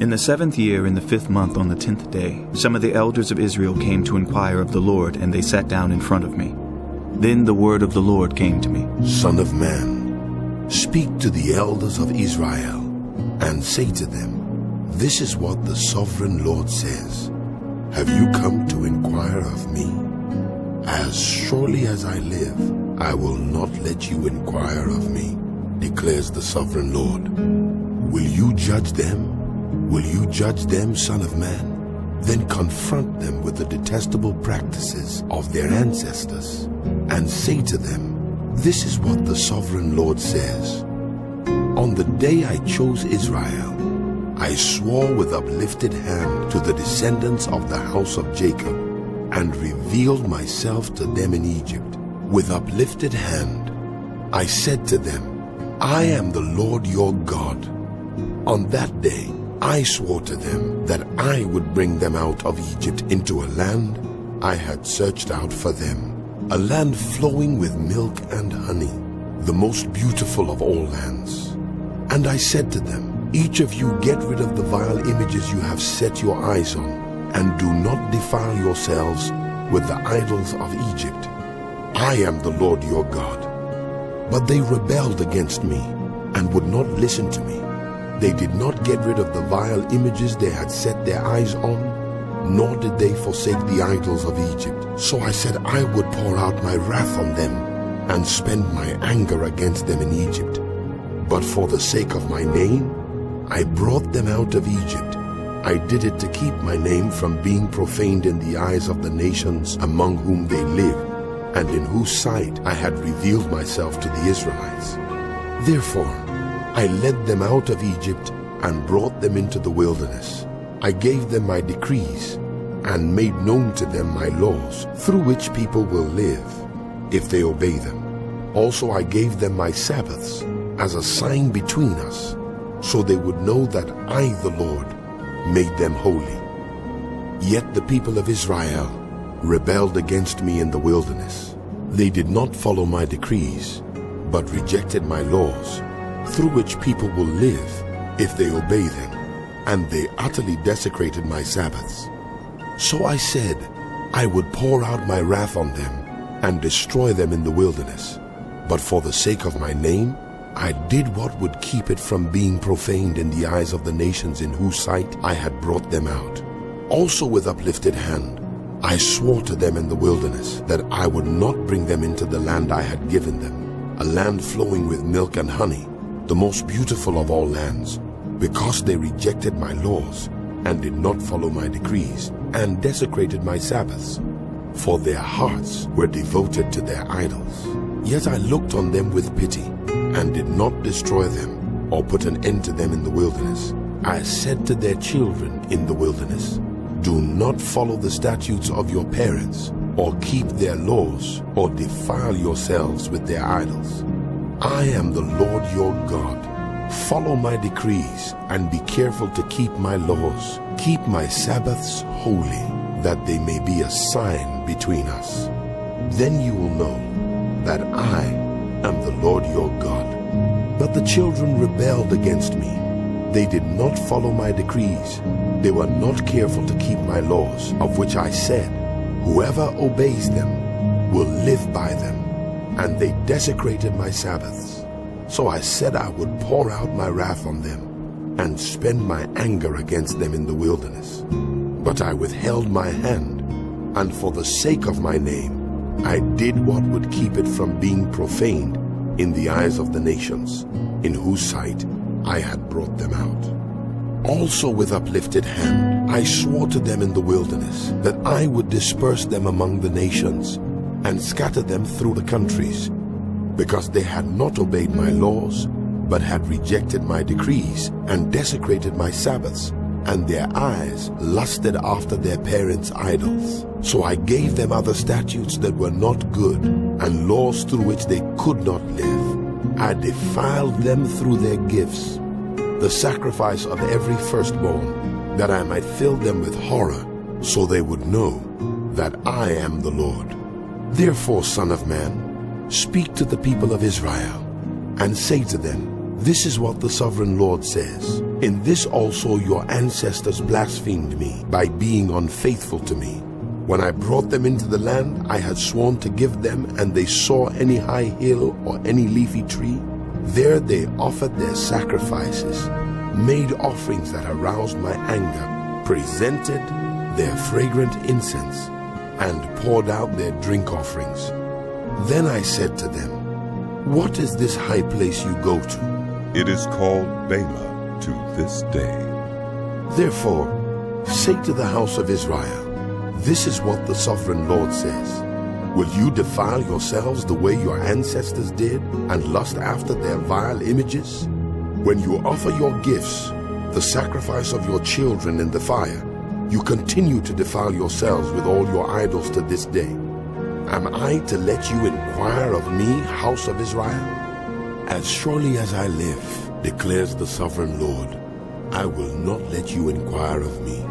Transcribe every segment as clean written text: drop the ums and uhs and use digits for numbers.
In the 7th year, in the 5th month, on the 10th day, some of the elders of Israel came to inquire of the Lord, and they sat down in front of me. Then the word of the Lord came to me. Son of man, speak to the elders of Israel, and say to them, This is what the sovereign Lord says. Have you come to inquire of me? As surely as I live, I will not let you inquire of me, declares the sovereign Lord. Will you judge them? Will you judge them, son of man? Then confront them with the detestable practices of their ancestors, and say to them, This is what the sovereign Lord says. On the day I chose Israel, I swore with uplifted hand to the descendants of the house of Jacob, and revealed myself to them in Egypt. With uplifted hand, I said to them, I am the Lord your God. On that day, I swore to them that I would bring them out of Egypt into a land I had searched out for them, a land flowing with milk and honey, the most beautiful of all lands. And I said to them, Each of you get rid of the vile images you have set your eyes on, and do not defile yourselves with the idols of Egypt. I am the Lord your God. But they rebelled against me and would not listen to me. They did not get rid of the vile images they had set their eyes on, nor did they forsake the idols of Egypt. So I said I would pour out my wrath on them and spend my anger against them in Egypt. But for the sake of my name, I brought them out of Egypt. I did it to keep my name from being profaned in the eyes of the nations among whom they live, and in whose sight I had revealed myself to the Israelites. Therefore, I led them out of Egypt and brought them into the wilderness. I gave them my decrees and made known to them my laws, through which people will live if they obey them. Also I gave them my Sabbaths as a sign between us, so they would know that I, the Lord, made them holy. Yet the people of Israel rebelled against me in the wilderness. They did not follow my decrees, but rejected my laws, through which people will live if they obey them, and they utterly desecrated my Sabbaths. So I said I would pour out my wrath on them and destroy them in the wilderness. But for the sake of my name, I did what would keep it from being profaned in the eyes of the nations in whose sight I had brought them out. Also with uplifted hand, I swore to them in the wilderness that I would not bring them into the land I had given them, a land flowing with milk and honey, the most beautiful of all lands, because they rejected my laws and did not follow my decrees and desecrated my Sabbaths, for their hearts were devoted to their idols. Yet I looked on them with pity and did not destroy them or put an end to them in the wilderness. I said to their children in the wilderness, Do not follow the statutes of your parents, or keep their laws, or defile yourselves with their idols. I am the Lord your God. Follow my decrees and be careful to keep my laws. Keep my Sabbaths holy, that they may be a sign between us. Then you will know that I am the Lord your God. But the children rebelled against me. They did not follow my decrees. They were not careful to keep my laws, of which I said, Whoever obeys them will live by them. And they desecrated my Sabbaths. So I said I would pour out my wrath on them and spend my anger against them in the wilderness. But I withheld my hand, and for the sake of my name, I did what would keep it from being profaned in the eyes of the nations, in whose sight I had brought them out. Also with uplifted hand, I swore to them in the wilderness that I would disperse them among the nations and scatter them through the countries, because they had not obeyed my laws, but had rejected my decrees and desecrated my Sabbaths, and their eyes lusted after their parents' idols. So I gave them other statutes that were not good, and laws through which they could not live. I defiled them through their gifts, the sacrifice of every firstborn, that I might fill them with horror, so they would know that I am the Lord. Therefore, Son of man, speak to the people of Israel, and say to them, This is what the sovereign Lord says. In this also your ancestors blasphemed me by being unfaithful to me. When I brought them into the land I had sworn to give them, and they saw any high hill or any leafy tree, there they offered their sacrifices, made offerings that aroused my anger, presented their fragrant incense, and poured out their drink offerings. Then I said to them, "What is this high place you go to?" It is called Bala to this day. Therefore, say to the house of Israel, this is what the sovereign Lord says. Will you defile yourselves the way your ancestors did and lust after their vile images? When you offer your gifts, the sacrifice of your children in the fire, you continue to defile yourselves with all your idols to this day. Am I to let you inquire of me, house of Israel? As surely as I live, declares the sovereign Lord, I will not let you inquire of me.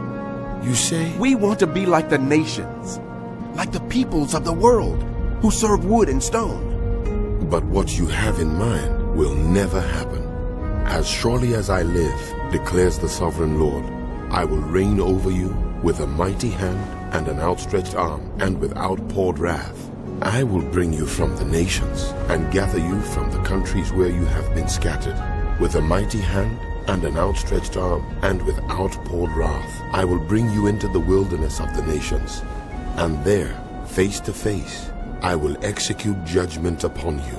You say, "We want to be like the nations, like the peoples of the world, who serve wood and stone." but what you have in mind will never happen. As surely as I live, declares the sovereign Lord, I will reign over you with a mighty hand and an outstretched arm and with outpoured wrath. I will bring you from the nations and gather you from the countries where you have been scattered. With a mighty hand and an outstretched arm and with outpoured wrath, I will bring you into the wilderness of the nations. And there, face to face, I will execute judgment upon you.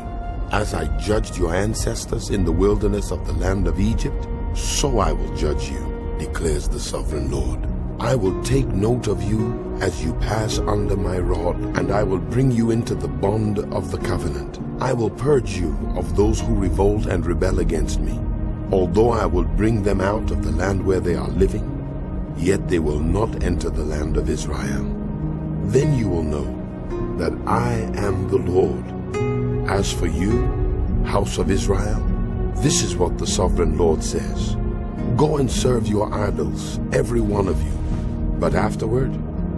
As I judged your ancestors in the wilderness of the land of Egypt, so I will judge you, declares the sovereign Lord. I will take note of you as you pass under my rod, and I will bring you into the bond of the covenant. I will purge you of those who revolt and rebel against me. Although I will bring them out of the land where they are living, yet they will not enter the land of Israel. Then you will know that I am the Lord. As for you, house of Israel, this is what the sovereign Lord says. Go and serve your idols, every one of you. But afterward,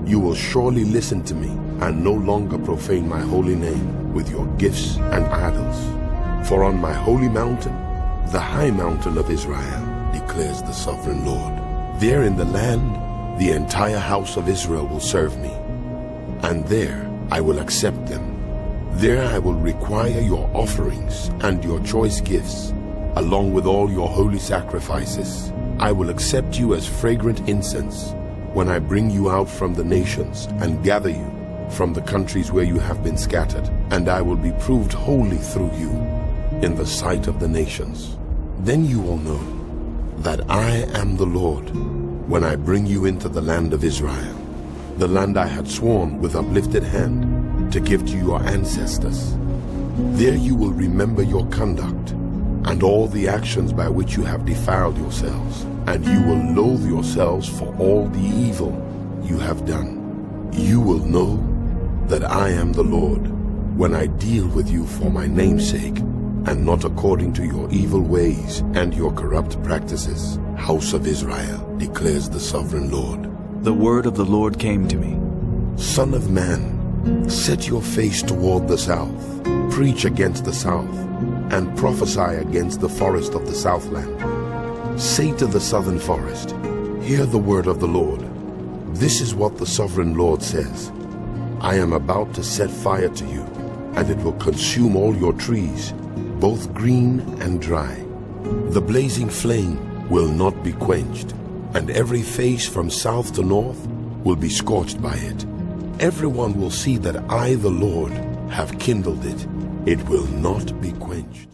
you will surely listen to me and no longer profane my holy name with your gifts and idols. For on my holy mountain, the high mountain of Israel, declares the sovereign Lord, there in the land, the entire house of Israel will serve me. And there I will accept them. There I will require your offerings and your choice gifts, along with all your holy sacrifices. I will accept you as fragrant incense when I bring you out from the nations and gather you from the countries where you have been scattered, and I will be proved holy through you in the sight of the nations. Then you will know that I am the Lord when I bring you into the land of Israel, the land I had sworn with uplifted hand to give to your ancestors. There you will remember your conduct and all the actions by which you have defiled yourselves, and you will loathe yourselves for all the evil you have done. You will know that I am the Lord when I deal with you for my name's sake, and not according to your evil ways and your corrupt practices. House of Israel, declares the sovereign Lord. The word of the Lord came to me. Son of man, set your face toward the south, preach against the south, and prophesy against the forest of the southland. Say to the southern forest, hear the word of the Lord. This is what the sovereign Lord says. I am about to set fire to you, and it will consume all your trees, both green and dry. The blazing flame will not be quenched, and every face from south to north will be scorched by it. Everyone will see that I, the Lord, have kindled it. It will not be quenched.